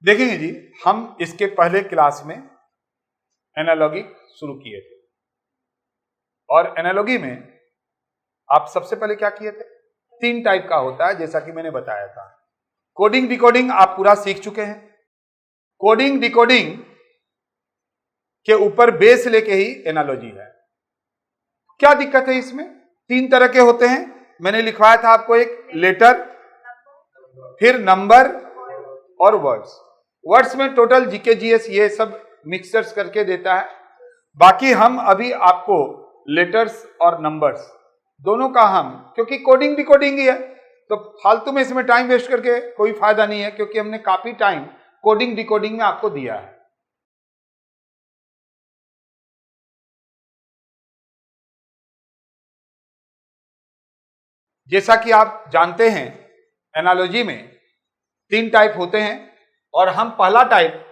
देखेंगे जी, हम इसके पहले क्लास में एनालॉगी शुरू किए थे और एनालॉगी में आप सबसे पहले क्या किए थे, 3 टाइप का होता है जैसा कि मैंने बताया था। कोडिंग डिकोडिंग आप पूरा सीख चुके हैं। कोडिंग डिकोडिंग के ऊपर बेस लेके ही एनालॉजी है। क्या दिक्कत है इसमें? 3 तरह के होते हैं। मैंने लिखवाया था आपको, एक लेटर, फिर नंबर और वर्ड्स। वर्ड्स में टोटल जीके जीएस ये सब मिक्सर्स करके देता है। बाकी हम अभी आपको लेटर्स और नंबर्स दोनों का हम, क्योंकि कोडिंग डिकोडिंग ही है तो फालतू में इसमें टाइम वेस्ट करके कोई फायदा नहीं है, क्योंकि हमने काफी टाइम कोडिंग डिकोडिंग में आपको दिया है। जैसा कि आप जानते हैं एनालॉजी में 3 टाइप होते हैं और हम पहला टाइप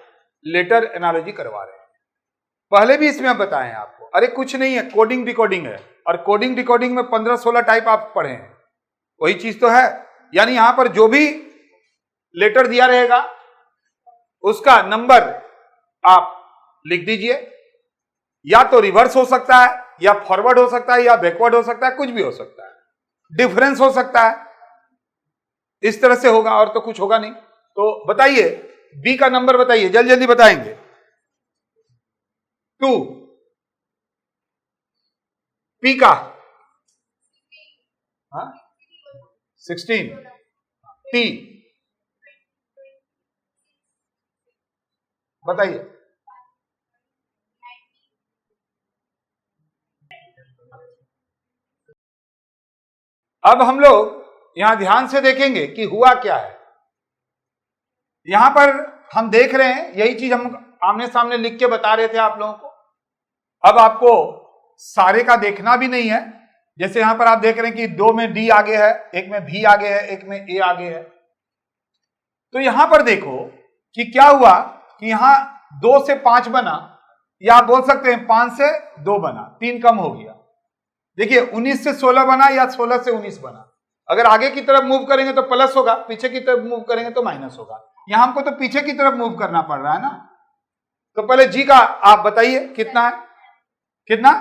लेटर एनालॉजी करवा रहे हैं। पहले भी इसमें बताए हैं आपको, अरे कुछ नहीं है, कोडिंग डिकोडिंग है। और कोडिंग डिकोडिंग में 15-16 टाइप आप पढ़े हैं, वही चीज तो है। यानी यहां पर जो भी लेटर दिया रहेगा उसका नंबर आप लिख दीजिए, या तो रिवर्स हो सकता है, या फॉरवर्ड हो सकता है, या बैकवर्ड हो सकता है, कुछ भी हो सकता है, डिफरेंस हो सकता है। इस तरह से होगा और तो कुछ होगा नहीं। तो बताइए, बी का नंबर बताइए, जल्दी जल्दी बताएंगे। 2, पी का 16, टी बताइए। अब हम लोग यहां ध्यान से देखेंगे कि हुआ क्या है। यहां पर हम देख रहे हैं, यही चीज हम आमने सामने लिख के बता रहे थे आप लोगों को। अब आपको सारे का देखना भी नहीं है। जैसे यहां पर आप देख रहे हैं कि 2 में डी आगे है, एक में भी आगे है, एक में ए आगे है। तो यहां पर देखो कि क्या हुआ कि यहां 2 से 5 बना, या आप बोल सकते हैं 5 से 2 बना, 3 कम हो गया। देखिए 19 से 16 बना या 16 से 19 बना। अगर आगे की तरफ मूव करेंगे तो प्लस होगा, पीछे की तरफ मूव करेंगे तो माइनस होगा। यहां हमको तो पीछे की तरफ मूव करना पड़ रहा है ना। तो पहले जी का आप बताइए कितना है, कितना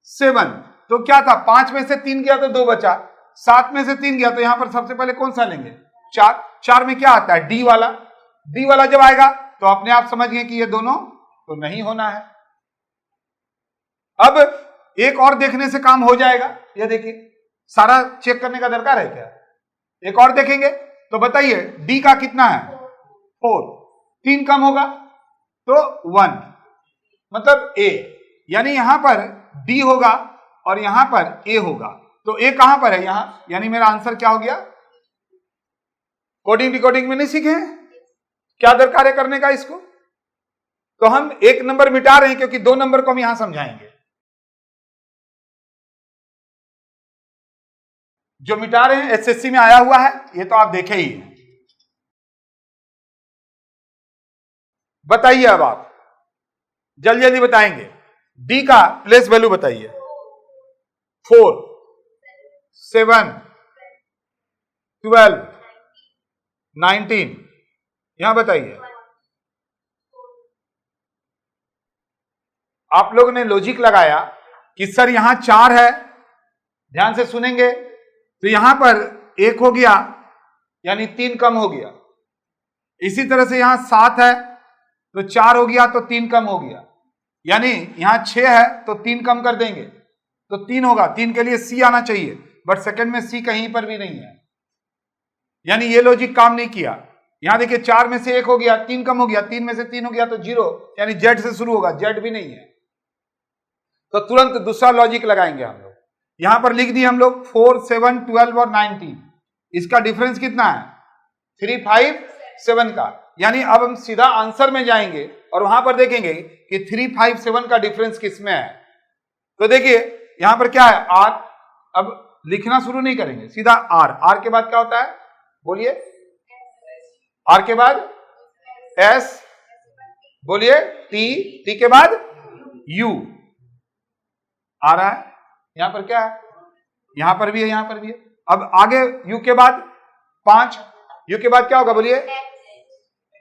7। तो क्या था, 5 में से 3 गया तो 2 बचा, 7 में से 3 गया तो यहां पर सबसे पहले कौन सा लेंगे, 4। 4 में क्या आता है, डी वाला। डी वाला जब आएगा तो अपने आप समझ गए कि ये दोनों तो नहीं होना है। अब एक और देखने से काम हो जाएगा। ये देखिए, सारा चेक करने का दरकार है क्या, एक और देखेंगे तो बताइए डी का कितना है, 4। 3 कम होगा तो 1, मतलब ए। यानी यहां पर डी होगा और यहां पर ए होगा। तो ए कहां पर है, यहां। यानी मेरा आंसर क्या हो गया। कोडिंग डिकोडिंग में नहीं सीखे हैं, क्या दरकार है करने का इसको। तो हम 1 नंबर मिटा रहे हैं क्योंकि 2 नंबर को हम यहां समझाएंगे। जो मिटा रहे हैं एसएससी में आया हुआ है, ये तो आप देखे ही हैं। बताइए, अब आप जल्दी जल्दी बताएंगे। डी का प्लेस वैल्यू बताइए। 4, 7, 12, 19, यहां बताइए। आप लोगों ने लॉजिक लगाया कि सर यहां 4 है, ध्यान से सुनेंगे तो यहां पर 1 हो गया यानी 3 कम हो गया। इसी तरह से यहां 7 है तो 4 हो गया तो 3 कम हो गया। यानी यहां 6 है तो 3 कम कर देंगे तो 3 होगा। 3 के लिए सी आना चाहिए, बट सेकंड में सी कहीं पर भी नहीं है। यानी ये लॉजिक काम नहीं किया। यहां देखिए 4 में से 1 हो गया, 3 कम हो गया, 3 में से 3 हो गया तो 0, यानी जेड से शुरू होगा, जेड भी नहीं है। तो तुरंत दूसरा लॉजिक लगाएंगे हम लोग। यहां पर लिख दिए हम लोग 4, 7, 12 और 19। इसका डिफरेंस कितना है, 3, 5, 7 का। यानी अब हम सीधा आंसर में जाएंगे और वहां पर देखेंगे कि 3, 5, 7 का डिफरेंस किसमें है। तो देखिए यहां पर क्या है, आर। अब लिखना शुरू नहीं करेंगे, सीधा आर। आर के बाद क्या होता है, बोलिए। आर के बाद एस, बोलिए। टी, टी के बाद यू आ रहा है। यहां पर क्या है, यहां पर भी है, यहां पर भी है। अब आगे यू के बाद 5, यू के बाद क्या होगा, बोलिए।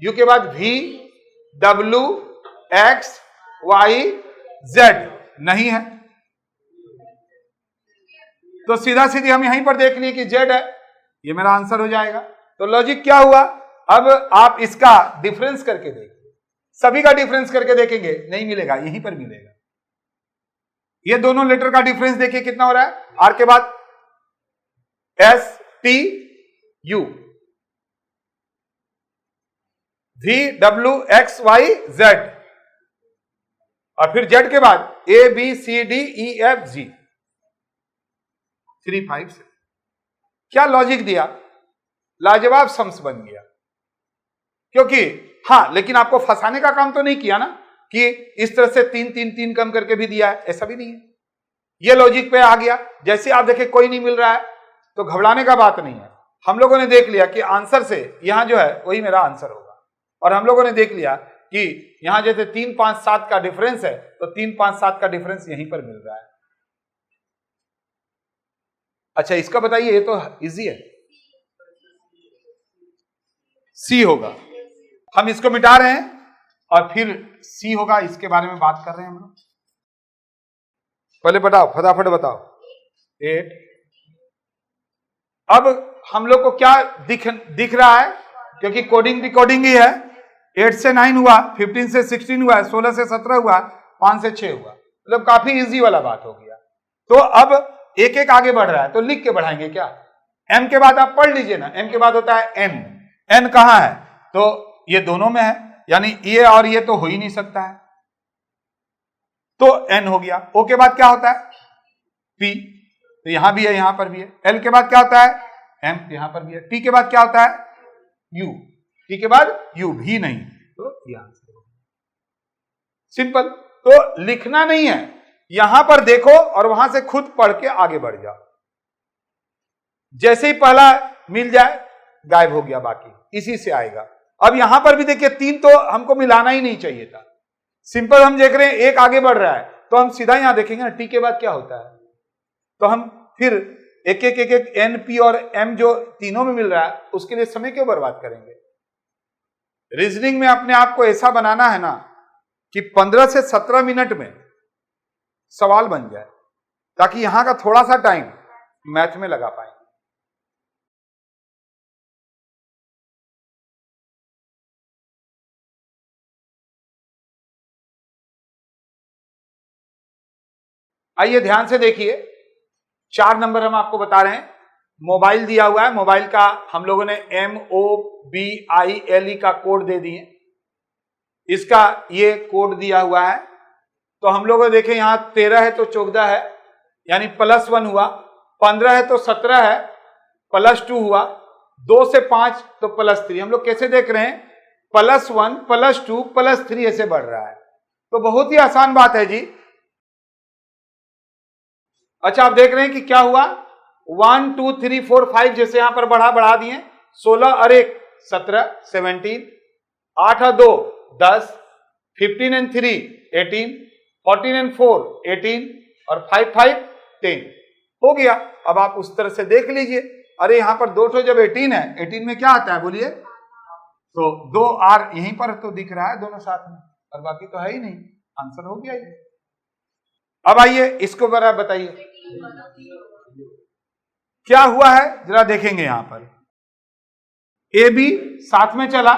U के बाद V, W, X, Y, Z नहीं है, तो सीधा सीधी हम यहीं पर देख लिए कि Z है, ये मेरा आंसर हो जाएगा। तो लॉजिक क्या हुआ, अब आप इसका डिफरेंस करके देखिए, सभी का डिफरेंस करके देखेंगे नहीं मिलेगा, यहीं पर मिलेगा। ये दोनों लेटर का डिफरेंस देखिए कितना हो रहा है, आर के बाद S T U, V W X Y Z, और फिर जेड के बाद A B C D E F G, 3 5 6। क्या लॉजिक दिया, लाजवाब सम्स बन गया। क्योंकि हाँ, लेकिन आपको फंसाने का काम तो नहीं किया ना कि इस तरह से 3 3 3 कम करके भी दिया है, ऐसा भी नहीं है। ये लॉजिक पे आ गया। जैसे आप देखें कोई नहीं मिल रहा है तो घबराने का बात नहीं है। हम लोगों ने देख लिया कि आंसर से यहां जो है वही मेरा आंसर होगा, और हम लोगों ने देख लिया कि यहां जैसे 3 5 7 का डिफरेंस है तो 3 5 7 का डिफरेंस यहीं पर मिल रहा है। अच्छा, इसका बताइए, ये तो इजी है, सी होगा। हम इसको मिटा रहे हैं और फिर सी होगा, इसके बारे में बात कर रहे हैं हम लोग। पहले बताओ, फटाफट बताओ। 8। अब हम लोग को क्या दिख रहा है, क्योंकि कोडिंग डिकोडिंग ही है। 8 से 9 हुआ, 15 से 16 हुआ, 16 से 17 हुआ, 5 से 6 हुआ, मतलब काफी इजी वाला बात हो गया। तो अब एक एक आगे बढ़ रहा है, तो लिख के बढ़ाएंगे क्या। एम के बाद आप पढ़ लीजिए ना, एम के बाद होता है एन। एन कहां है, तो ये दोनों में है, यानी ये और ये तो हो ही नहीं सकता है, तो एन हो गया। ओ के बाद क्या होता है, पी, तो यहां भी है, यहां पर भी है। एल के बाद क्या होता है, एम, यहां पर भी है। टी के बाद क्या होता है, यू, टी के बाद यू भी नहीं, तो ये आंसर होगा। सिंपल। तो लिखना नहीं है, यहां पर देखो और वहां से खुद पढ़ के आगे बढ़ जाओ। जैसे ही पहला मिल जाए गायब हो गया, बाकी इसी से आएगा। अब यहां पर भी देखिए 3 तो हमको मिलाना ही नहीं चाहिए था। सिंपल हम देख रहे हैं एक आगे बढ़ रहा है, तो हम सीधा यहां देखेंगे ना टी के बाद क्या होता है, तो हम फिर एक एक एक एक एन पी और एम जो तीनों में मिल रहा है उसके लिए समय क्यों बर्बाद करेंगे। रीजनिंग में अपने आप को ऐसा बनाना है ना कि 15 से 17 मिनट में सवाल बन जाए, ताकि यहां का थोड़ा सा टाइम मैथ में लगा पाए। आइए ध्यान से देखिए, 4 नंबर हम आपको बता रहे हैं। मोबाइल दिया हुआ है, मोबाइल का हम लोगों ने MOBILE का कोड दे दिए, इसका ये कोड दिया हुआ है। तो हम लोग देखें यहां 13 है तो 14 है, यानी +1 हुआ, 15 है तो 17 है, +2 हुआ, 2 से 5 तो +3। हम लोग कैसे देख रहे हैं, +1 +2 +3 ऐसे बढ़ रहा है। तो बहुत ही आसान बात है जी। अच्छा, आप देख रहे हैं कि क्या हुआ, 1 2 3 4 5 जैसे यहां पर बढ़ा दिए, 16 और 1 17 17, 8 और 2 10, 15 and 3 18, 14 and 4 18 और 5 5 10 हो गया। अब आप उस तरह से देख लीजिए, अरे यहां पर 2 जब 18 है, 18 में क्या आता है बोलिए, तो 2 आर यहीं पर तो दिख रहा है दोनों साथ में, और बाकी तो है ही नहीं, आंसर हो गया ये। अब आइए इसको बड़ा बताइए क्या हुआ है, जरा देखेंगे। यहां पर ए बी साथ में चला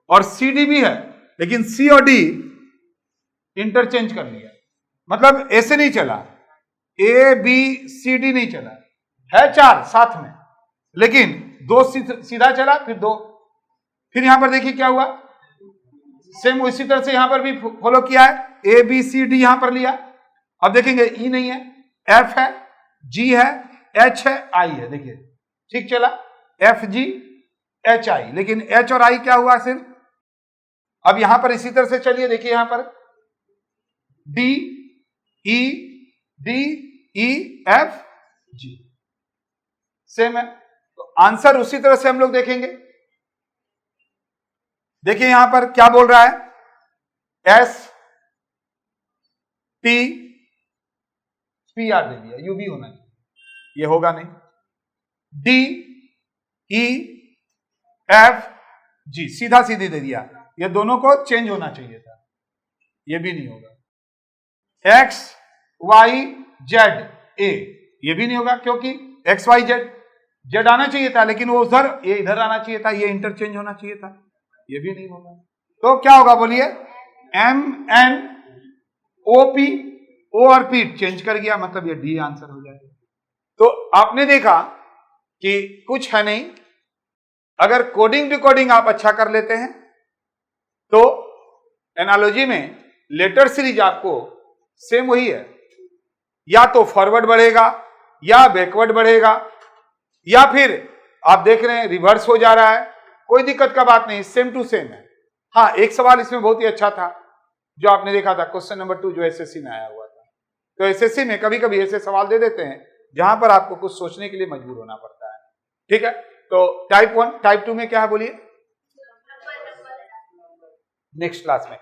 और सी डी भी है, लेकिन सी और डी इंटरचेंज कर लिया, मतलब ऐसे नहीं चला, ए बी सी डी नहीं चला है, 4 साथ में, लेकिन 2 सीधा चला, फिर 2, फिर यहां पर देखिए क्या हुआ, सेम उसी तरह से यहां पर भी फॉलो किया है, ए बी सी डी यहां पर लिया। अब देखेंगे ई नहीं है, एफ है, जी है, एच है, आई है, देखिए ठीक चला, एफ जी एच आई, लेकिन एच और आई क्या हुआ सिर्फ। अब यहां पर इसी तरह से चलिए, देखिए यहां पर डी ई एफ जी सेम है, तो आंसर उसी तरह से हम लोग देखेंगे। देखिए यहां पर क्या बोल रहा है, एस टी पी आर दे दिया, यू भी होना चाहिए, ये होगा नहीं, डी ई एफ जी सीधा सीधी दे दिया, ये दोनों को चेंज होना चाहिए था, ये भी नहीं होगा। एक्स वाई जेड ए, ये भी नहीं होगा क्योंकि एक्स वाई जेड, जेड आना चाहिए था लेकिन वो उधर, ये इधर आना चाहिए था, ये इंटरचेंज होना चाहिए था, ये भी नहीं होगा। तो क्या होगा बोलिए, एम एन ओ पी, ओ और पी चेंज कर गया, मतलब ये डी आंसर हो जाएगा। तो आपने देखा कि कुछ है नहीं, अगर कोडिंग डिकोडिंग आप अच्छा कर लेते हैं तो एनालॉजी में लेटर सीरीज आपको सेम वही है, या तो फॉरवर्ड बढ़ेगा या बैकवर्ड बढ़ेगा, या फिर आप देख रहे हैं रिवर्स हो जा रहा है, कोई दिक्कत का बात नहीं, सेम टू सेम है। हाँ, एक सवाल इसमें बहुत ही अच्छा था जो आपने देखा था, क्वेश्चन नंबर 2 जो एसएससी में आया हुआ था। तो एसएससी में कभी कभी ऐसे सवाल दे देते हैं जहां पर आपको कुछ सोचने के लिए मजबूर होना पड़ता है, ठीक है। तो टाइप 1, टाइप 2 में क्या है बोलिए, नेक्स्ट क्लास में।